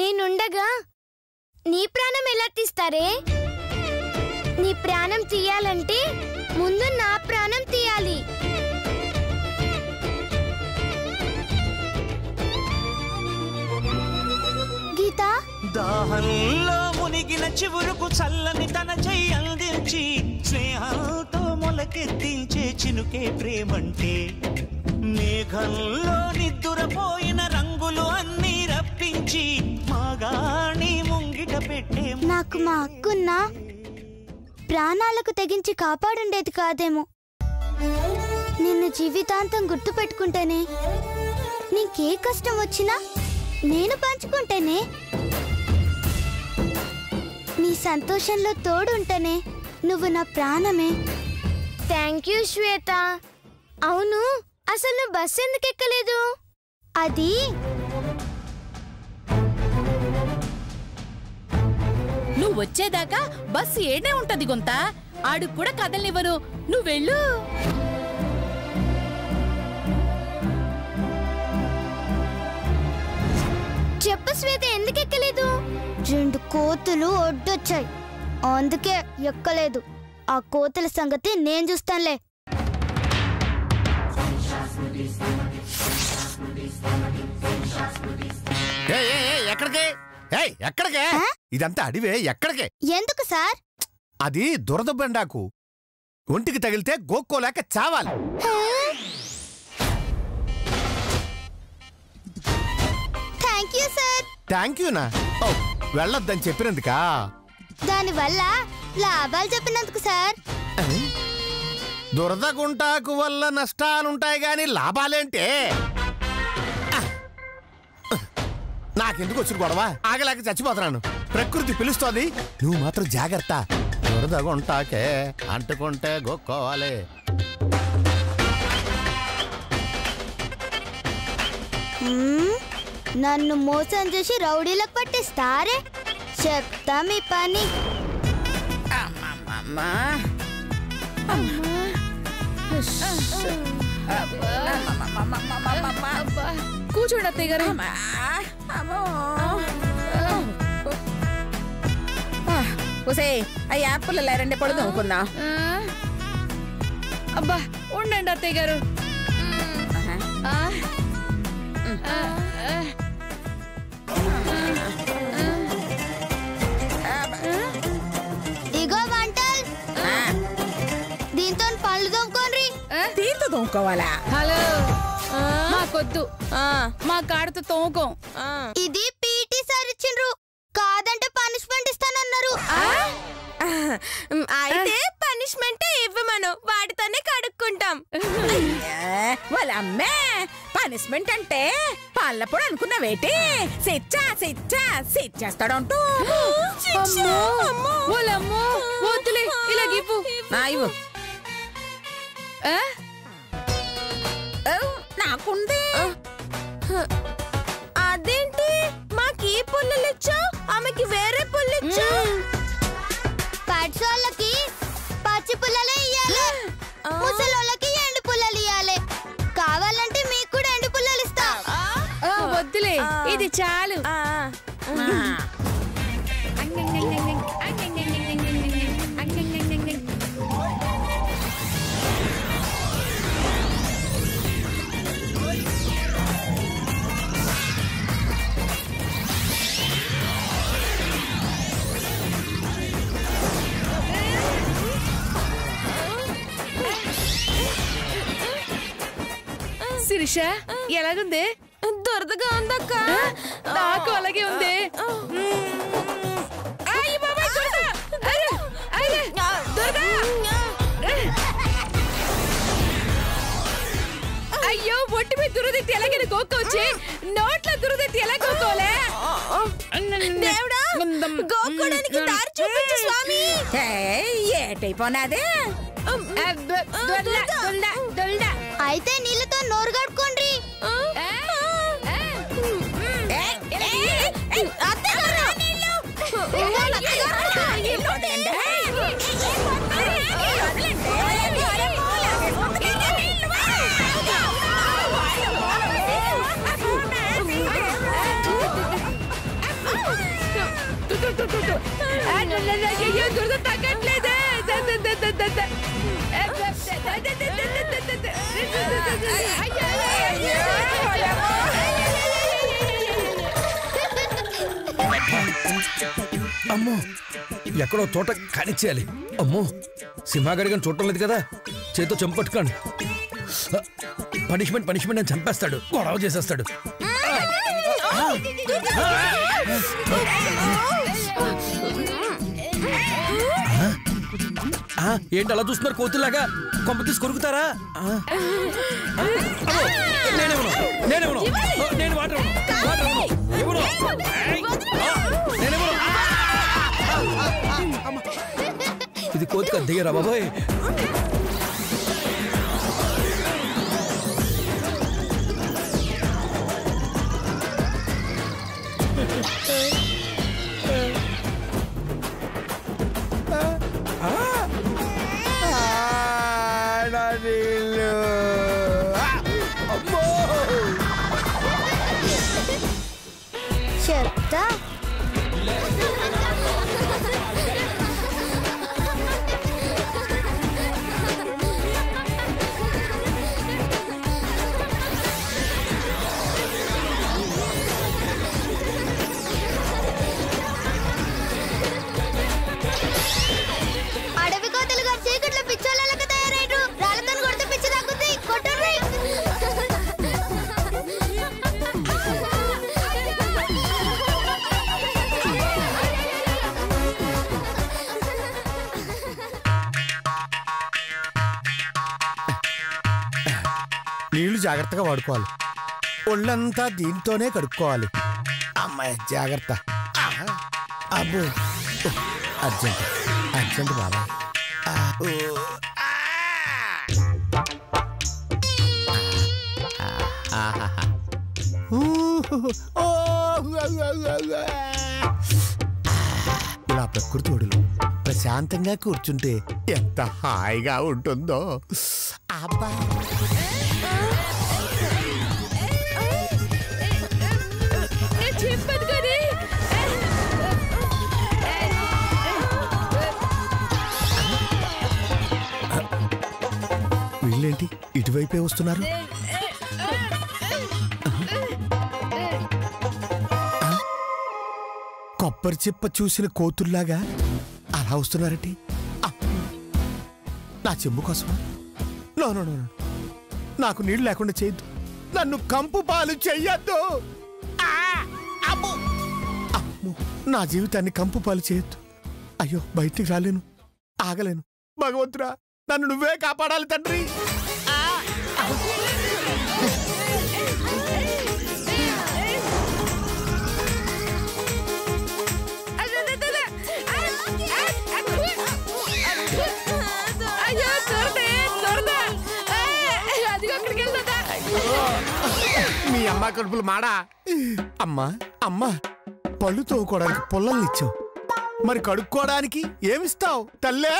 నేనుండగా నీ ప్రాణం ఎలా తీస్తారే? నీ ప్రాణం తీయాలంటే ముందు నా ప్రాణం తీయాలి. గీత దాహంలో మునిగిన చివురుకు చల్లని తన చెయ్యి అందించి స్నేహంతో మొలకెత్తించే చినుకే ప్రేమంటే. మేఘంలో నిద్దురపోయిన రంగులు అన్నీ రప్పించి మాగాణి ముంగిట పెట్టే. నాకు మా అక్కున్నా ప్రాణాలకు తెగించి కాపాడుండేది కాదేమో. నిన్ను జీవితాంతం గుర్తు పెట్టుకుంటేనే, నీకే కష్టం వచ్చినా నేను పంచుకుంటేనే, నీ సంతోషంలో తోడుంటేనే నువ్వు నా ప్రాణమే. థ్యాంక్ యూ శ్వేత. అవును, అసలు నువ్వు బస్సు ఎందుకు ఎక్కలేదు? అది నువ్వు వచ్చేదాకా బస్సు ఏడే ఉంటది గొంత. ఆడుకు కూడా కదలనివ్వరు. నువ్వెళ్ళు. చెప్పు శ్వేత, ఎందుకు ఎక్కలేదు? 2 కోతులు ఒడ్డొచ్చాయి, అందుకే ఎక్కలేదు. ఆ కోతుల సంగతి నేను చూస్తానులే. ఎక్కడికే? ఇదంతా అడివే, ఎక్కడికే? ఎందుకు సార్? అది దురద బెండాకు. ఒంటికి తగిలితే గోక్కోలేక చావాలి. Thank you sir. థ్యాంక్ యూనా? వెళ్ళొద్దని చెప్పినందుకా? దానివల్ల లాభాలు చెప్పినందుకు సార్. దురద గుంటాకు వల్ల నష్టాలుంటాయి గాని లాభాలేంటే? నాకెందుకు వచ్చిన గొడవ? ఆగలేక చచ్చిపోతున్నాను. ప్రకృతి పిలుస్తోంది, నువ్వు మాత్రం జాగ్రత్త. దురద గుంటాకే అంటుకుంటే గోక్కోవాలి. నన్ను మోసం చేసి రౌడీలకు పట్టిస్తారే. చెప్తా మీ పని. కూర్చోండి అత్తయ్య గారు. ఆ యాప్లు లేరండి, పొడి తోముకుందా. అబ్బా ఉండండి అత్తయ్య గారు. ఇగో వంటల్, దీంతో పళ్ళు తోముకోండి. తీర్త తోముకోవాలా? హలో, మాకొద్దు. మా కాడతో తోముకోం. ఇది పీటీ సార్ ఇచ్చిండ్రు, కాదంటే పనిష్మెంట్ ఇస్తానన్నారు. అయితే పనిష్మెంట్ ఇవ్వమను, వాటితోనే కడుక్కుంటాం. వాళ్ళ అమ్మే పనిష్మెంట్ అంటే పళ్ళప్పుడు అనుకున్నావేటి? శిచ్చేస్తాడంటూ. వాళ్ళమ్మో వద్దులే, ఇలా గివ్వు. ఇవ్వు. నాకుంది. అదేంటి మాకీ పుల్లలు ఇచ్చావు, ఆమెకి వేరే పుల్లు ఇచ్చావు? పచ్చోళ్ళకి పచ్చి పుల్లలే ఇయ్యాలి, ముసలోళ్ళకి ఎండు పుల్లలు ఇయ్యాలి. కావాలంటే మీకు కూడా ఎండు పుల్లలు ఇస్తా. వద్దులే, ఇది చాలు. శిరీష, ఎలాగుంది? దురదగా ఉందక్క. నాకు అలాగే ఉంది. అయ్యో, ఒట్టి మీద దురదెత్తి ఎలాగైనా గోక్కోవచ్చి, నోట్లో దురదెత్తి ఎలా గోక్కోలే? దేవుడా, గోక్కోడానికి దారి చూపించు స్వామి. ఏటైపోనాదే? అయితే నీళ్ళతో నోరు కడుక్కోండి. అమ్మో ఎక్కడో తోట కానిచ్చేయాలి. అమ్మో సింహాగడిగా చూడటం లేదు కదా, చేతితో చంపట్టుకోండి. పనిష్మెంట్ అని చంపేస్తాడు, గొడవ చేసేస్తాడు. ఏంటి అలా చూస్తున్నారు కోతులాగా? కొంప తీసి కొరుకుతారా? నేను వాటర్ ఇది కోతికి దిగరా బాబోయ్. చెప్తా. అడవి కోతలు గారు చీకట్లో పిచ్చోళ్ళకి తయారైరు. రాళ్ళతో కొడితే పిచ్చి తగ్గుతాయి. కొట్టండి. నీళ్లు జాగ్రత్తగా వాడుకోవాలి. ఒళ్ళంతా దీంతోనే కడుక్కోవాలి. అమ్మాయి జాగ్రత్త. అబ్బో అర్జెంట్ బాబా. ఇలా ప్రకృతి ఒడిలో ప్రశాంతంగా కూర్చుంటే ఎంత హాయిగా ఉంటుందో. అబ్బా వీళ్ళేంటి ఇటువైపే వస్తున్నారు? కొబ్బరి చిప్ప చూసిన కోతుల్లాగా అలా వస్తున్నారండి. నా చెంబు కోసమా? నో, నాకు నీళ్ళు లేకుండా చేయొద్దు. నన్ను కంపు పాలు చెయ్యొద్దు. నా జీవితాన్ని కంపు పాలు చేయొద్దు. అయ్యో బయటికి రాలేను, ఆగలేను. భగవంతుడా నన్ను నువ్వే కాపాడాలి తండ్రి. మీ అమ్మ కడుపులు మాడా. అమ్మా పళ్ళు తోముకోవడానికి పొల్లల్ని ఇచ్చావు, మరి కడుక్కోవడానికి ఏమిస్తావు తల్లే?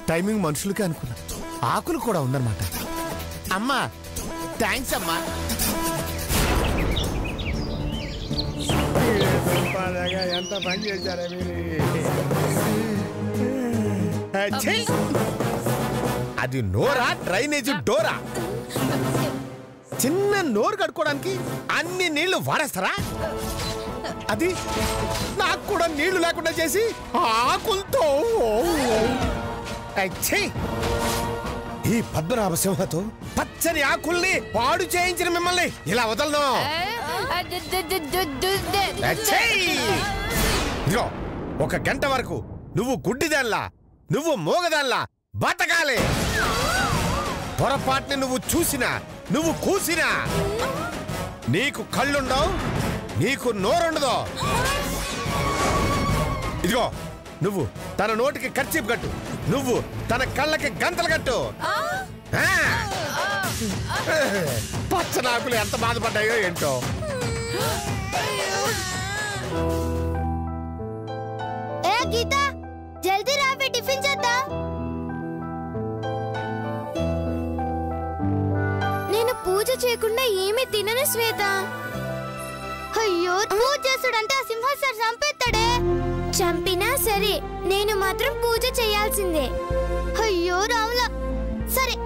టైమింగ్ మనుషులకే అనుకున్నా, ఆకులు కూడా ఉందన్నమాట. అమ్మా థ్యాంక్స్ అమ్మా. ఎంత పని చేశారా మీరు? అది నోరా డ్రైనేజ్ డోరా? చిన్న నోరు కడుక్కోవడానికి అన్ని నీళ్లు వాడేస్తారా? అది నాకు కూడా నీళ్లు లేకుండా చేసి ఆకులతో. ఈ పద్మనాభ సింహతో పచ్చని ఆకుల్ని పాడు చేయించిన మిమ్మల్ని ఇలా వదలను. ఒక గంట వరకు నువ్వు గుడ్డిదాన్లా, నువ్వు మోగదాన్లా బతకాలి. పొరపాటుని నువ్వు చూసినా, నువ్వు కూసినా నీకు కళ్ళుండవు, నీకు నోరుండదు. ఇదిగో నువ్వు తన నోటికి కర్చీప్ కట్టు, నువ్వు తన కళ్ళకి గంతలు కట్టు. పచ్చనాకులు ఎంత బాధపడ్డాయో ఏంటో. గీత జల్దీ రావే, టిఫిన్ చేద్దాం. నేను పూజ చేయకుండా ఏమీ తినను శ్వేత. అయ్యో పూజ చేస్తాడంటే ఆ సింహాసనం చంపేస్తాడే. చంపినా సరే నేను మాత్రం పూజ చేయాల్సిందే. అయ్యో రాములా, సరే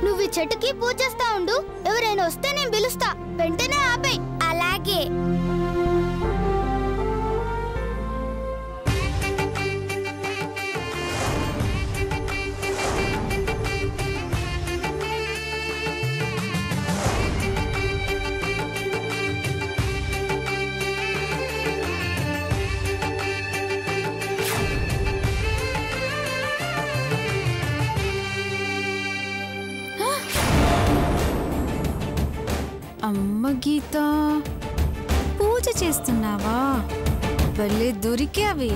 నువ్వు ఈ చెట్టుకి పూజ చేస్తా ఉండు. ఎవరైనా వస్తే నేను పిలుస్తా, వెంటనే ఆపేయ్. అలాగే. అమ్మ గీత, పూజ చేస్తున్నావా? భలే దొరికావే.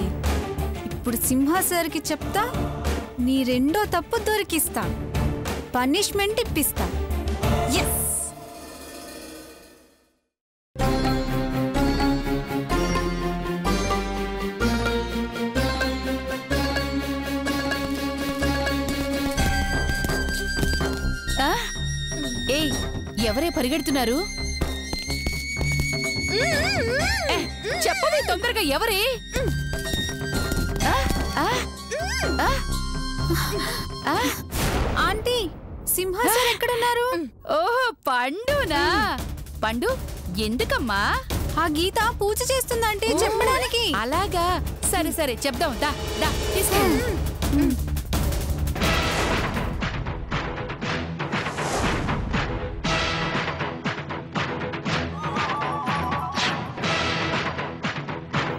ఇప్పుడు సింహాసరికి చెప్తా, నీ రెండో తప్పు దొరికిస్తా, పనిష్మెంట్ ఇప్పిస్తా. ఎస్. ఏయ్, ఎవరే పరిగెడుతున్నారు? చెప్పవే తొందరగా, ఎవరే? ఆంటీ, సింహాసన్ ఎక్కడున్నారు? ఓహో, పండునా? పండు, ఎందుకమ్మా? ఆ గీత పూజ చేస్తుందంటే చెప్పడానికి. అలాగా, సరే సరే చెప్దాం. దా దా తీసుకో.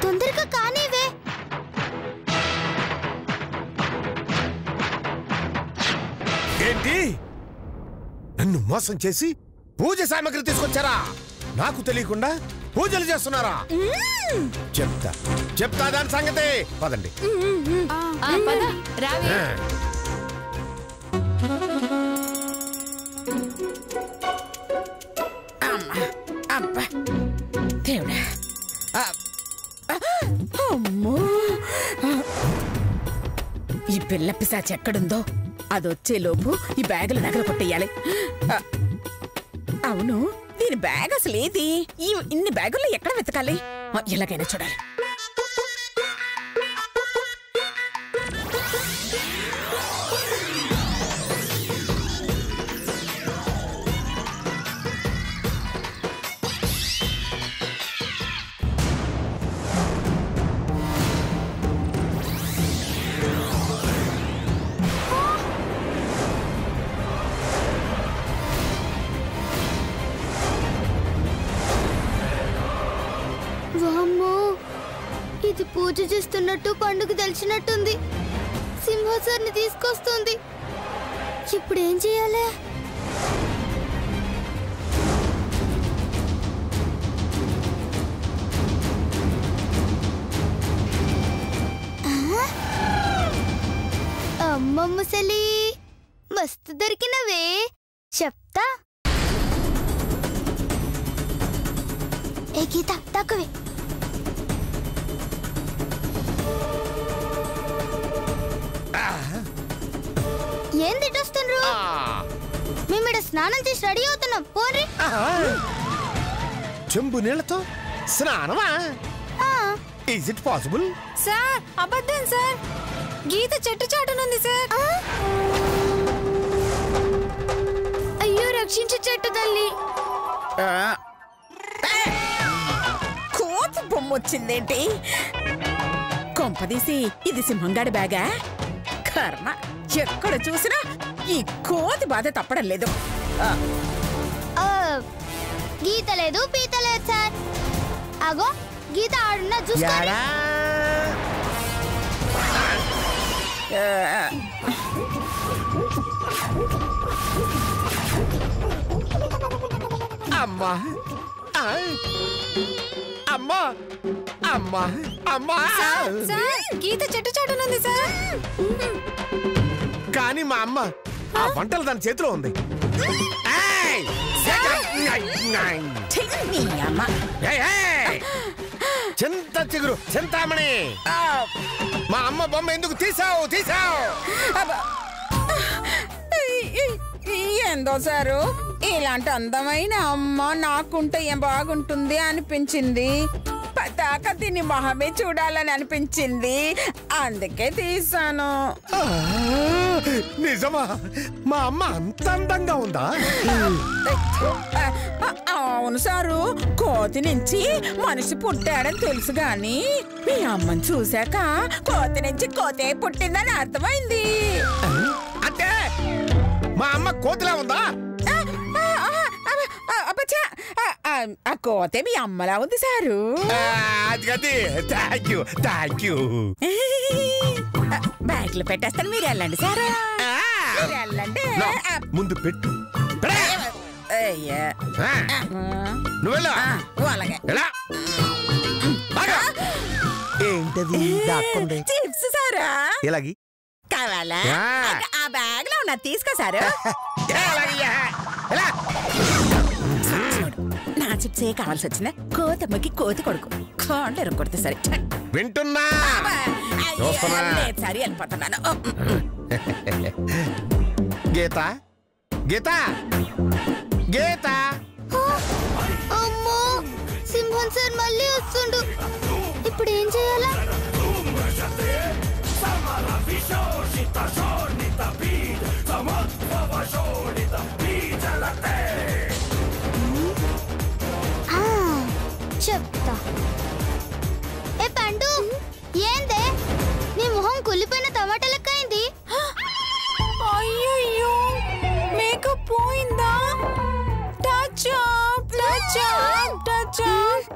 తొందరగా కానివే. ఏంటి, నన్ను మోసం చేసి పూజ సామాగ్రి తీసుకొచ్చారా? నాకు తెలియకుండా పూజలు చేస్తున్నారా? చెప్తా చెప్తా దాని సంగతి. పదండి. పద, రావే. అబ్బా దేవుడా, అమ్మో, ఈ పిల్ల పిశాచి ఎక్కడుందో అదొచ్చేలోపు ఈ బ్యాగులు నగలు కొట్టేయాలి. అవును, దీని బ్యాగ్ అసలు ఏది? ఇన్ని బ్యాగుల్లో ఎక్కడ వెతకాలి? ఎలాగైనా చూడాలి. వామ్మో, ఇది పూజ చేస్తున్నట్టు పండుగ తెలిసినట్టుంది. సింహాసనాన్ని తీసుకొస్తుంది. ఇప్పుడు ఏం చేయాలి? అమ్మ ముసలి, మస్తు దొరికినవే. చెప్తా. ఏ గీత, తక్కువే. ఏం తిట్టొస్తుండ్రు? మేము ఇక్కడ స్నానం చేసి రెడీ అవుతున్నాం. పోన్రి. చెంబు నీళ్లతో స్నానమా? Is it possible? సార్, అబద్ధం సార్. గీత చెట్టు చాటునుంది సార్. అయ్యో, రక్షించు చెట్టు తల్లి. కోతి బొమ్మ వచ్చిందేంటి? కొంపదీసి ఇది సింహంగాడి బ్యాగా? కర్మ, ఎక్కడ చూసినా ఈ కోతి బాధ తప్పడం లేదు. గీత లేదు, పీత లేదు సార్. అగో గీత ఆడున్నా చూసుకోండి. అమ్మా అమ్మా అమ్మా అమ్మా. సార్, గీత చెట్టు చాటునుంది సార్. కానీ మా అమ్మ ఆ వంటలు దాని చేతిలో ఉంది. చింత చిగురు చింతామణి, మా అమ్మ బొమ్మ ఎందుకు తీసావు? ఏందో సారు, ఇలాంటి అందమైన అమ్మ నాకుంటే ఏం బాగుంటుంది అనిపించింది. పద దాకా దీని మొహమే చూడాలని అనిపించింది, అందుకే తీసాను. నిజమా? మా అమ్మ అంత అందంగా ఉందా? అవును సారు, కోతి నుంచి మనిషి పుట్టాడని తెలుసు గాని మీ అమ్మని చూశాక కోతి నుంచి కోతే పుట్టిందని అర్థమైంది. అంటే మా అమ్మ కోతిలా ఉందా? ఆ కోతే మీ అమ్మలా ఉంది సారు. బ్యాగ్లో పెట్టేస్తాను, మీరు వెళ్ళండి సారు. వెళ్ళండి. ముందు పెట్టు. అయ్యా నువ్వు అలాగే. ఏంటది దాక్కుంది? చిప్స్ సారా. ఎలాగి కావాలా? ఆ బ్యాగ్ లో ఉన్నది తీసుకో సారు. నా చిప్స్ ఏ కావాల్సి వచ్చిందా? కోతమ్మకి కోతి కొడుకు కాళ్ళు ఎరగొడితే సరే. వింటున్నా లేదు సారీ, వెళ్ళిపోతున్నాను. గీత గీత గీత. అమ్మో, సింహన్ సార్ మళ్ళీ వస్తుండు. ఇప్పుడు ఏం చేయాలా? చెప్తా. ఏ పండు, ఏందే నీ మొహం కుళ్ళిపోయిన టమాటా లెక్క అయింది. అయ్యయ్యో, మేకప్ పోయిందా? Touch up, touch up, touch up.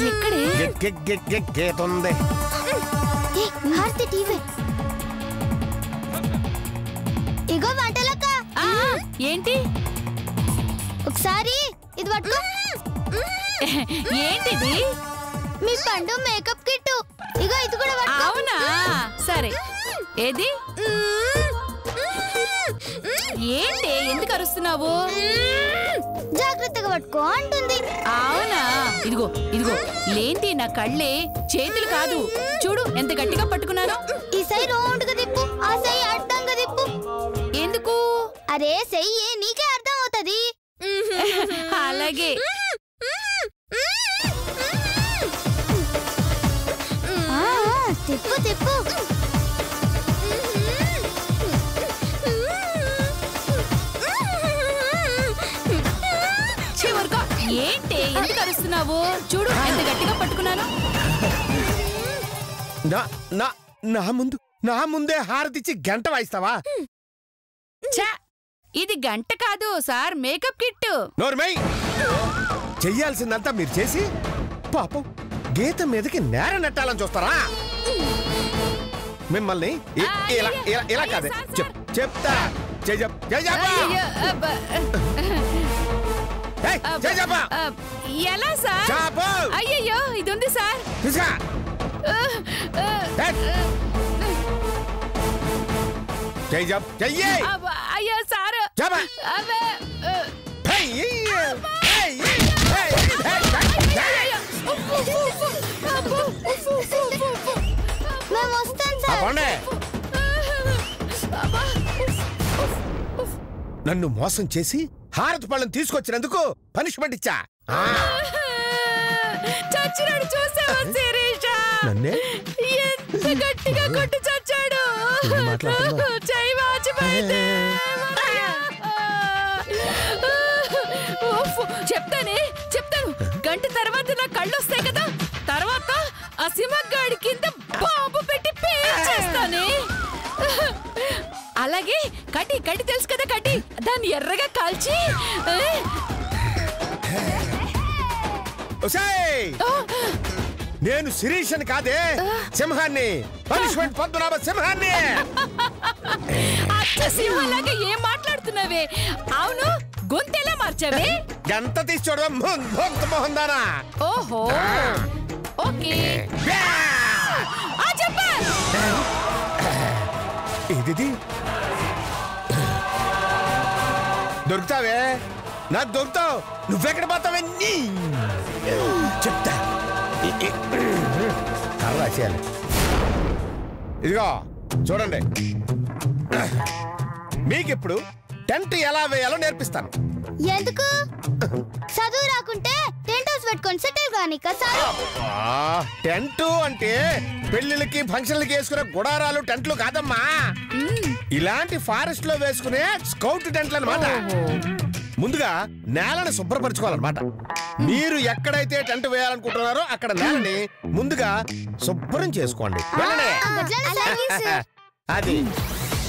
ఎక్కడే? గీత ఉంది. ఏ హార్తి టీవీ. ఇగో వంటలక్క. ఏంటి? ఒకసారి ఇది పట్టు. ఏంటిది? మీ పండు మేకప్ కిట్టు. ఇగో ఇది కూడా పట్టు. అవునా, సరే. ఏది? ఏంటి, ఎందుకు అరుస్తున్నావు? జాగ్రత్తగా పట్టుకో అంటుంది. అవునా, ఇదిగో ఇదిగో. లేంటి, నా కళ్ళే, చేతులు కాదు. చూడు ఎంత గట్టిగా పట్టుకున్నాను. ఈ సై రౌండ్గా తిప్పు, ఆ సై అడ్డంగా తిప్పు. ఎందుకు? అరే సెయ్యి నీకే అర్థం అవుతది. అలాగే. తిప్పు తిప్పు. చివరిగా. ఏంటి, ఎందుకు అరుస్తున్నావు? చూడు ఎంత గట్టిగా పట్టుకున్నాను. నా ముందే హారతిచ్చి గంట వాయిస్తావా? ఇది గంట కాదు సార్, మేకప్ కిట్. నోర్మై, చెయ్యాల్సిందంతా మీరు చేసి పాపం గీత మీదకి నేర నెట్టాలని చూస్తారా? మిమ్మల్ని ఇలా కాదే చెప్తా. ఎలా సార్? అయ్యయ్యో, ఇది ఉంది సార్. అయ్యో సార్. మేము వస్తాం సార్. నన్ను మోసం చేసి హారతి పళ్ళని తీసుకొచ్చినందుకు పనిష్మెంట్ ఇచ్చా. చచ్చినాడు, చూసావా శిరీష? నన్నే ఎంత గట్టిగా కొట్టి చచ్చాడు. చెయ్యి వాచిపోయింది. చెప్తాను. గంట తర్వాత నా కళ్ళు వస్తాయి కదా, తర్వాత ఆ సింహగాడి కింద బాంబు పెట్టి పేల్చేస్తానే. అలాగే కటి తెలుసు కదా, కటి దాన్ని ఎర్రగా కాల్చి. నేను శిరీషని కాదే, సింహాన్ని. పనిష్మెంట్ పొందురాబ సింహాన్ని. అచ్చ సింహలాగా ఏం మాట్లాడుతున్నావే? అవును, గొంతెలా మార్చావే? గంట తీసి చూడడం మోహన్ దానా. ఓహో, ఓకే. ఇది దొరుకుతావే, నాకు దొరుకుతావు. నువ్వెక్కడ పోతావే? చెప్తా. కర్ర చేయాలి. ఇదిగో చూడండి, మీకిప్పుడు టెంట్ ఎలా వేయాలో నేర్పిస్తాను. ఎందుకు? చదువు రాకుంటే టెంట్ హౌస్ పెట్టుకొని సెటిల్ గాని సార్. టెంట్ అంటే పెళ్లిళ్ళకి ఫంక్షన్లకి వేసుకునే గుడారాలు టెంట్లు కాదమ్మా, ఇలాంటి ఫారెస్ట్ లో వేసుకునే స్కౌట్ టెంట్లు అన్నమాట. ముందుగా నేలను శుభ్రపరచుకోవాలన్నమాట. మీరు ఎక్కడైతే టెంట్ వేయాలనుకుంటున్నారో అక్కడ నేలని ముందుగా శుభ్రం చేసుకోండి. అది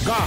గా